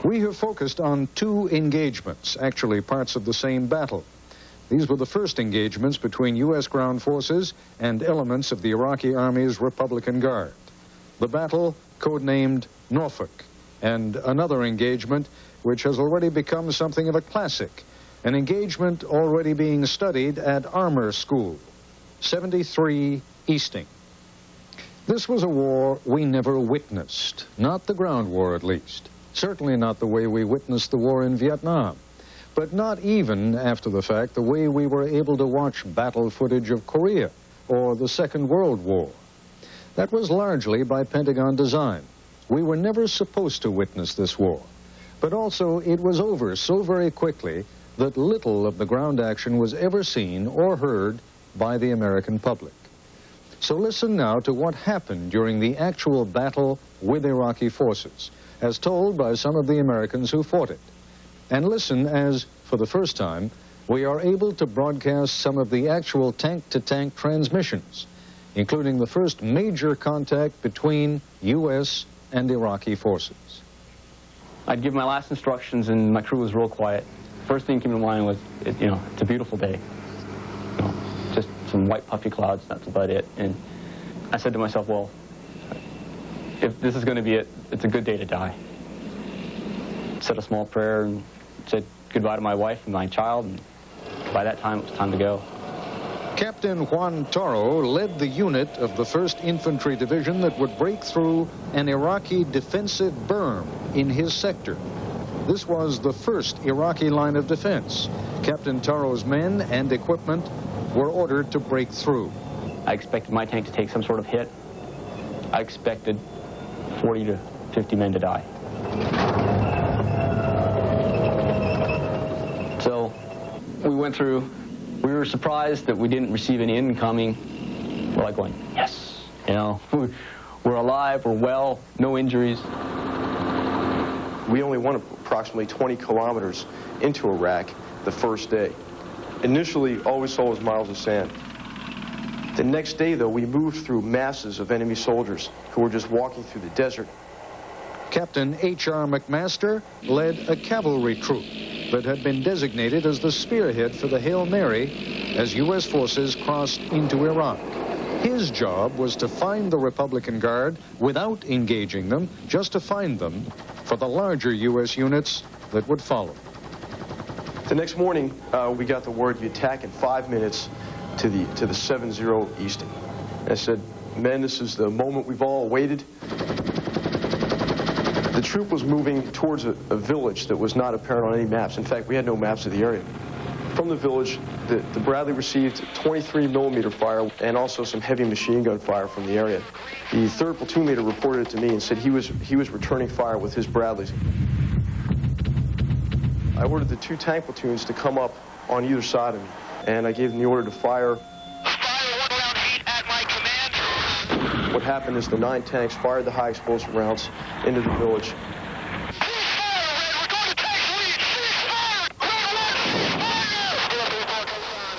We have focused on two engagements, actually parts of the same battle. These were the first engagements between U.S. ground forces and elements of the Iraqi Army's Republican Guard. The battle, codenamed Norfolk, and another engagement which has already become something of a classic, an engagement already being studied at Armor School, 73 Easting. This was a war we never witnessed, not the ground war at least. Certainly not the way we witnessed the war in Vietnam, but not even, after the fact, the way we were able to watch battle footage of Korea or the Second World War. That was largely by Pentagon design. We were never supposed to witness this war, but also it was over so very quickly that little of the ground action was ever seen or heard by the American public. So listen now to what happened during the actual battle with Iraqi forces, as told by some of the Americans who fought it. And listen as, for the first time, we are able to broadcast some of the actual tank-to-tank transmissions, including the first major contact between U.S. and Iraqi forces. I'd give my last instructions and my crew was real quiet. First thing that came to mind was, it's a beautiful day. Just some white puffy clouds, that's about it. And I said to myself, well, if this is going to be it, it's a good day to die. Said a small prayer and said goodbye to my wife and my child, and by that time it was time to go. Captain Juan Toro led the unit of the 1st Infantry Division that would break through an Iraqi defensive berm in his sector. This was the first Iraqi line of defense. Captain Toro's men and equipment were ordered to break through. I expected my tank to take some sort of hit. I expected 40 to 50 men to die. So we went through. We were surprised that we didn't receive any incoming. We're like going, yes, we're alive, we're well, no injuries. We only went approximately 20 kilometers into Iraq the first day. Initially, all we saw was miles of sand. The next day, though, we moved through masses of enemy soldiers who were just walking through the desert. Captain H.R. McMaster led a cavalry troop that had been designated as the spearhead for the Hail Mary as U.S. forces crossed into Iraq. His job was to find the Republican Guard without engaging them, just to find them for the larger U.S. units that would follow. The next morning, we got the word you attack in 5 minutes to the 70 Easting. I said, men, this is the moment we've all awaited. The troop was moving towards a village that was not apparent on any maps. In fact, we had no maps of the area. From the village, the Bradley received 23mm fire and also some heavy machine gun fire from the area. The 3rd platoon leader reported it to me and said he was returning fire with his Bradleys. I ordered the 2 tank platoons to come up on either side of me, and I gave them the order to fire. Fire 1 round heat at my command. What happened is the 9 tanks fired the high explosive rounds into the village.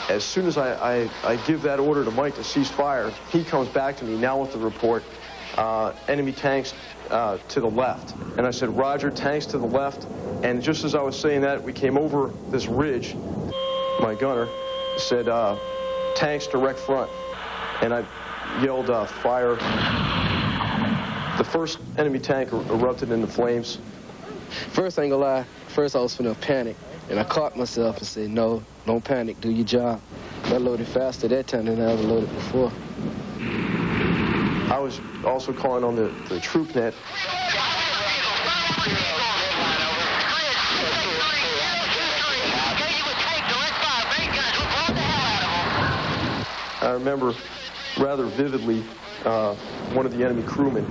As soon as I give that order to Mike to cease fire, he comes back to me now with the report, enemy tanks to the left. And I said, Roger, tanks to the left. And just as I was saying that, we came over this ridge. My gunner said, tanks direct front. And I yelled, fire. The first enemy tank erupted into flames. First, I ain't gonna lie, first I was finna panic. And I caught myself and said, no, don't panic, do your job. I loaded faster that time than I ever loaded before. I was also calling on the troop net. I remember rather vividly one of the enemy crewmen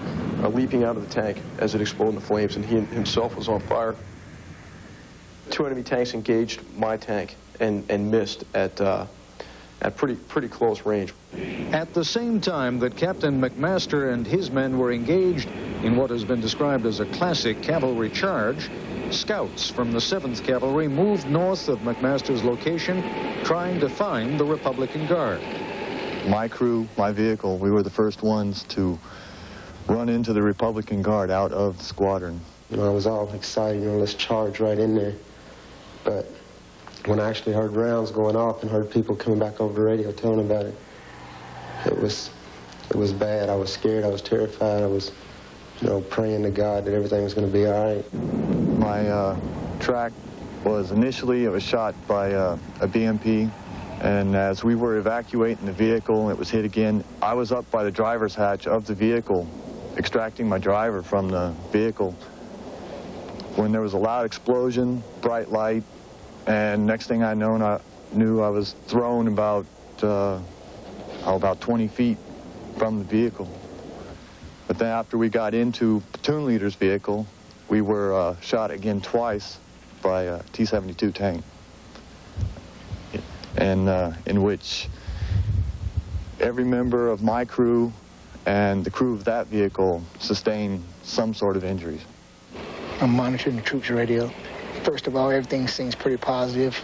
leaping out of the tank as it exploded into flames, and he himself was on fire. 2 enemy tanks engaged my tank and missed at pretty close range. At the same time that Captain McMaster and his men were engaged in what has been described as a classic cavalry charge, scouts from the 7th Cavalry moved north of McMaster's location, trying to find the Republican Guard. My crew, my vehicle, we were the first ones to run into the Republican Guard out of the squadron. You know, I was all excited, you know, let's charge right in there. But when I actually heard rounds going off and heard people coming back over the radio telling about it, it was bad. I was scared, I was terrified, I was, you know, praying to God that everything was going to be all right. My track was initially, it was shot by a BMP, and as we were evacuating the vehicle and it was hit again, I was up by the driver's hatch of the vehicle, extracting my driver from the vehicle, when there was a loud explosion, bright light, and next thing I knew I was thrown about 20 feet from the vehicle. But then after we got into platoon leader's vehicle, we were shot again twice by a T-72 tank, and in which every member of my crew and the crew of that vehicle sustained some sort of injuries. I'm monitoring the troops radio. First of all, everything seems pretty positive.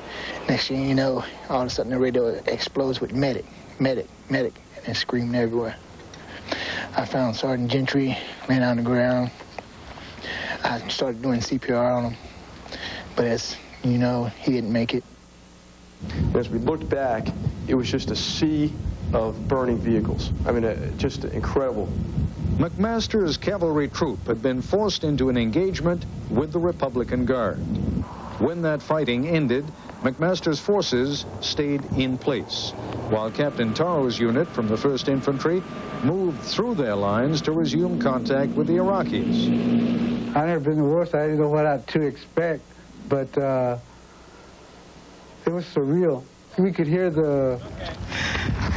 Next thing you know, all of a sudden the radio explodes with medic, medic, medic, and screaming everywhere. I found Sergeant Gentry laying on the ground. I started doing CPR on him, but as you know, he didn't make it. As we looked back, it was just a sea of burning vehicles. I mean, just incredible. McMaster's cavalry troop had been forced into an engagement with the Republican Guard. When that fighting ended, McMaster's forces stayed in place, while Captain Taro's unit from the 1st Infantry moved through their lines to resume contact with the Iraqis. I've never been to war, so I didn't know what to expect, but it was surreal. We could hear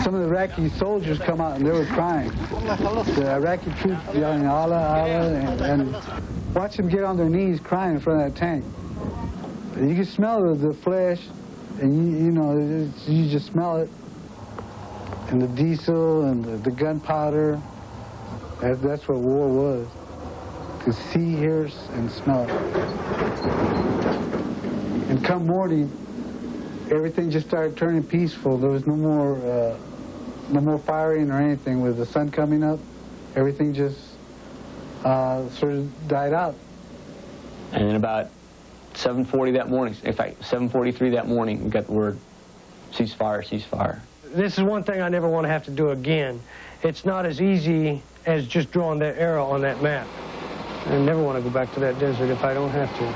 some of the Iraqi soldiers come out and they were crying. The Iraqi troops yelling Allah, Allah, and watch them get on their knees crying in front of that tank. You can smell the flesh, and you know, you just smell it. And the diesel and the gunpowder, that's what war was. To see, hear, and smell it. And come morning, everything just started turning peaceful. There was no more firing or anything. With the sun coming up, everything just sort of died out. And then about 7:40 that morning, in fact, 7:43 that morning, we got the word, ceasefire, ceasefire. This is one thing I never want to have to do again. It's not as easy as just drawing that arrow on that map. I never want to go back to that desert if I don't have to.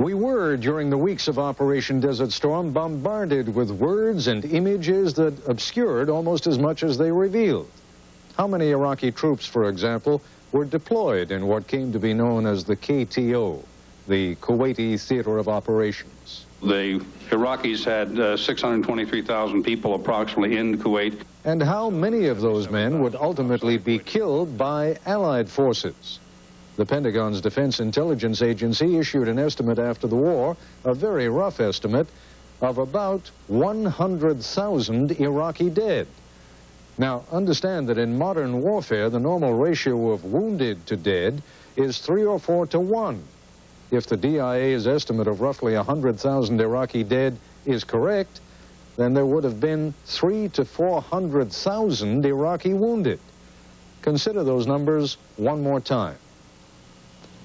We were, during the weeks of Operation Desert Storm, bombarded with words and images that obscured almost as much as they revealed. How many Iraqi troops, for example, were deployed in what came to be known as the KTO, the Kuwaiti Theater of Operations? The Iraqis had 623,000 people approximately in Kuwait. And how many of those men would ultimately be killed by Allied forces? The Pentagon's Defense Intelligence Agency issued an estimate after the war, a very rough estimate, of about 100,000 Iraqi dead. Now, understand that in modern warfare, the normal ratio of wounded to dead is 3 or 4 to 1. If the DIA's estimate of roughly 100,000 Iraqi dead is correct, then there would have been 300,000 to 400,000 Iraqi wounded. Consider those numbers one more time.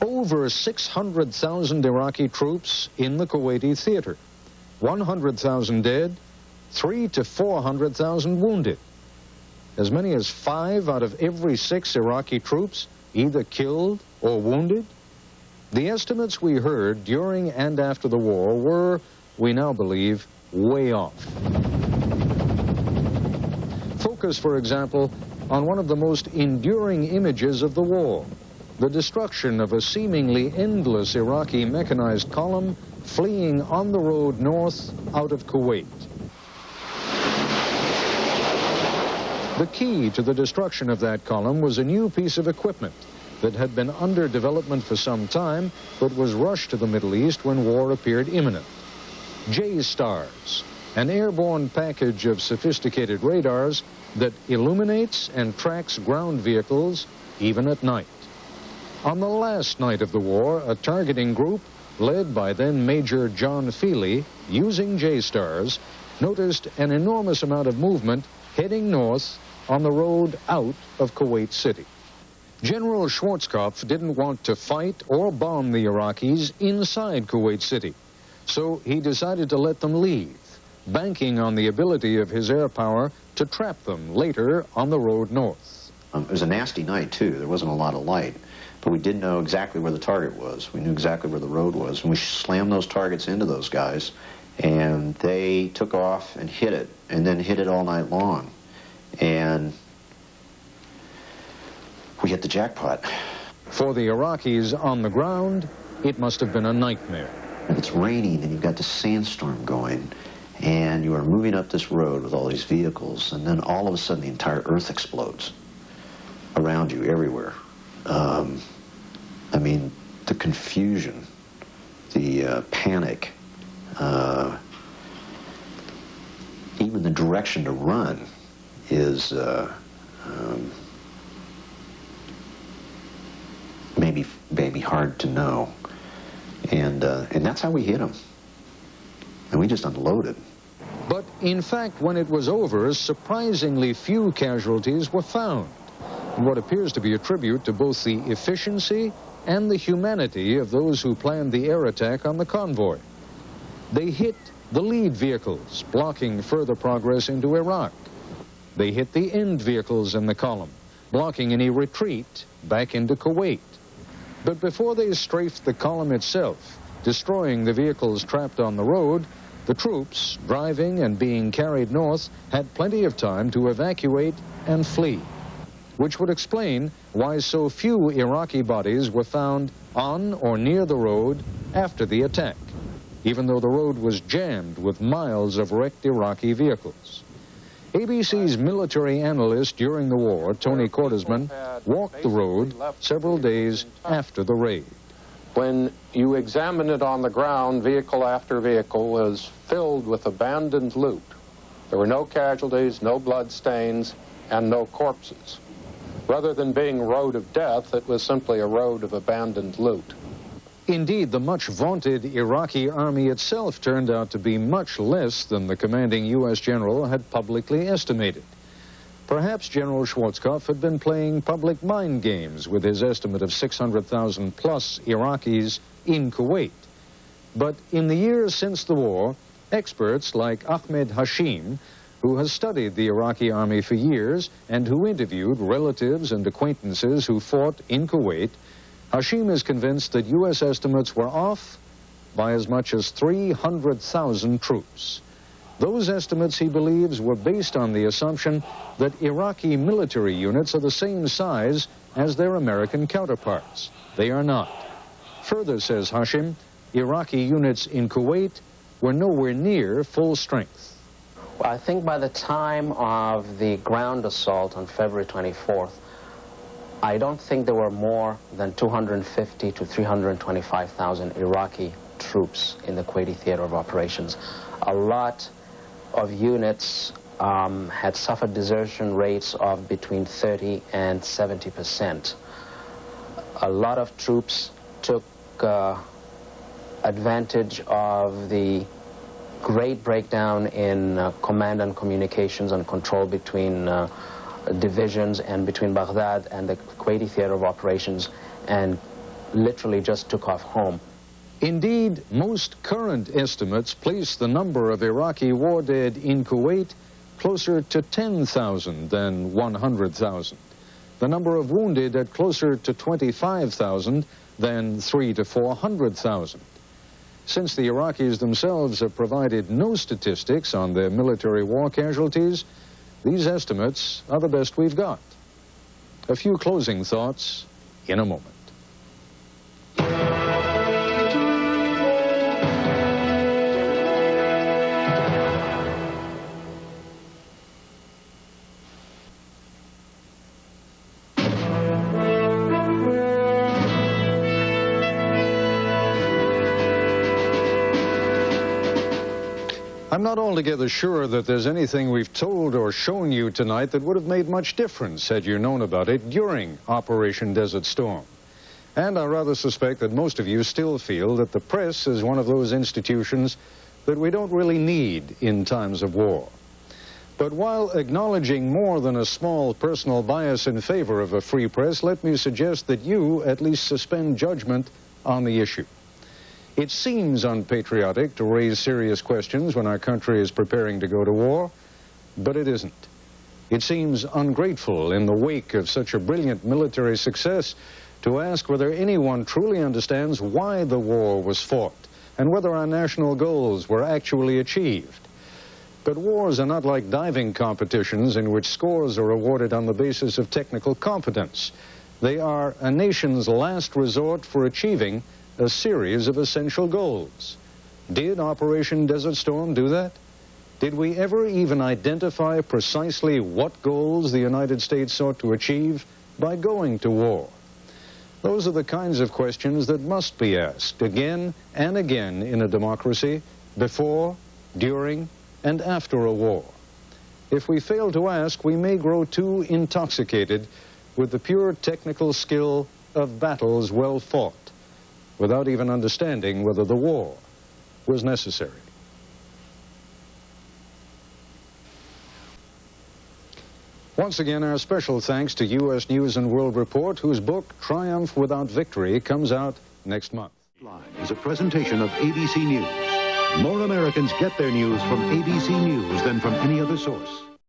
Over 600,000 Iraqi troops in the Kuwaiti theater, 100,000 dead, 300,000 to 400,000 wounded. As many as 5 out of every 6 Iraqi troops either killed or wounded. The estimates we heard during and after the war were, we now believe, way off. Focus, for example, on one of the most enduring images of the war, the destruction of a seemingly endless Iraqi mechanized column fleeing on the road north out of Kuwait. The key to the destruction of that column was a new piece of equipment that had been under development for some time, but was rushed to the Middle East when war appeared imminent. J-STARS, an airborne package of sophisticated radars that illuminates and tracks ground vehicles even at night. On the last night of the war, a targeting group, led by then Major John Feely, using J-STARS, noticed an enormous amount of movement heading north on the road out of Kuwait City. General Schwarzkopf didn't want to fight or bomb the Iraqis inside Kuwait City, so he decided to let them leave, banking on the ability of his air power to trap them later on the road north. It was a nasty night, too. There wasn't a lot of light, but we did know exactly where the target was. We knew exactly where the road was, and we slammed those targets into those guys, and they took off and hit it, and then hit it all night long. And we hit the jackpot. For the Iraqis on the ground, it must have been a nightmare. It's raining, and you've got the sandstorm going, and you are moving up this road with all these vehicles, and then all of a sudden the entire earth explodes around you everywhere. I mean, the confusion, the panic, even the direction to run is maybe hard to know. And that's how we hit them. And we just unloaded. But in fact, when it was over, surprisingly few casualties were found, in what appears to be a tribute to both the efficiency and the humanity of those who planned the air attack on the convoy. They hit the lead vehicles, blocking further progress into Iraq. They hit the end vehicles in the column, blocking any retreat back into Kuwait. But before they strafed the column itself, destroying the vehicles trapped on the road, the troops, driving and being carried north, had plenty of time to evacuate and flee, which would explain why so few Iraqi bodies were found on or near the road after the attack, even though the road was jammed with miles of wrecked Iraqi vehicles. ABC's military analyst during the war, Tony Cordesman, walked the road several days after the raid. When you examine it on the ground, vehicle after vehicle was filled with abandoned loot. There were no casualties, no blood stains, and no corpses. Rather than being a road of death, it was simply a road of abandoned loot. Indeed, the much vaunted Iraqi army itself turned out to be much less than the commanding U.S. general had publicly estimated. Perhaps General Schwarzkopf had been playing public mind games with his estimate of 600,000 plus Iraqis in Kuwait. But in the years since the war, experts like Ahmed Hashim, who has studied the Iraqi army for years and who interviewed relatives and acquaintances who fought in Kuwait, Hashim is convinced that U.S. estimates were off by as much as 300,000 troops. Those estimates, he believes, were based on the assumption that Iraqi military units are the same size as their American counterparts. They are not. Further, says Hashim, Iraqi units in Kuwait were nowhere near full strength. Well, I think by the time of the ground assault on February 24th, I don't think there were more than 250 to 325,000 Iraqi troops in the Kuwaiti theater of operations. A lot of units had suffered desertion rates of between 30 and 70%. A lot of troops took advantage of the great breakdown in command and communications and control between divisions and between Baghdad and the Kuwaiti theater of operations, and literally just took off home. Indeed, most current estimates place the number of Iraqi war dead in Kuwait closer to 10,000 than 100,000. The number of wounded at closer to 25,000 than 300,000 to 400,000. Since the Iraqis themselves have provided no statistics on their military war casualties, these estimates are the best we've got. A few closing thoughts in a moment. I'm not altogether sure that there's anything we've told or shown you tonight that would have made much difference had you known about it during Operation Desert Storm. And I rather suspect that most of you still feel that the press is one of those institutions that we don't really need in times of war. But while acknowledging more than a small personal bias in favor of a free press, let me suggest that you at least suspend judgment on the issue. It seems unpatriotic to raise serious questions when our country is preparing to go to war, but it isn't. It seems ungrateful in the wake of such a brilliant military success to ask whether anyone truly understands why the war was fought and whether our national goals were actually achieved. But wars are not like diving competitions in which scores are awarded on the basis of technical competence. They are a nation's last resort for achieving a series of essential goals. Did Operation Desert Storm do that? Did we ever even identify precisely what goals the United States sought to achieve by going to war? Those are the kinds of questions that must be asked again and again in a democracy, before, during, and after a war. If we fail to ask, we may grow too intoxicated with the pure technical skill of battles well fought, without even understanding whether the war was necessary. Once again, our special thanks to U.S. News & World Report, whose book, Triumph Without Victory, comes out next month. Nightline is a presentation of ABC News. More Americans get their news from ABC News than from any other source.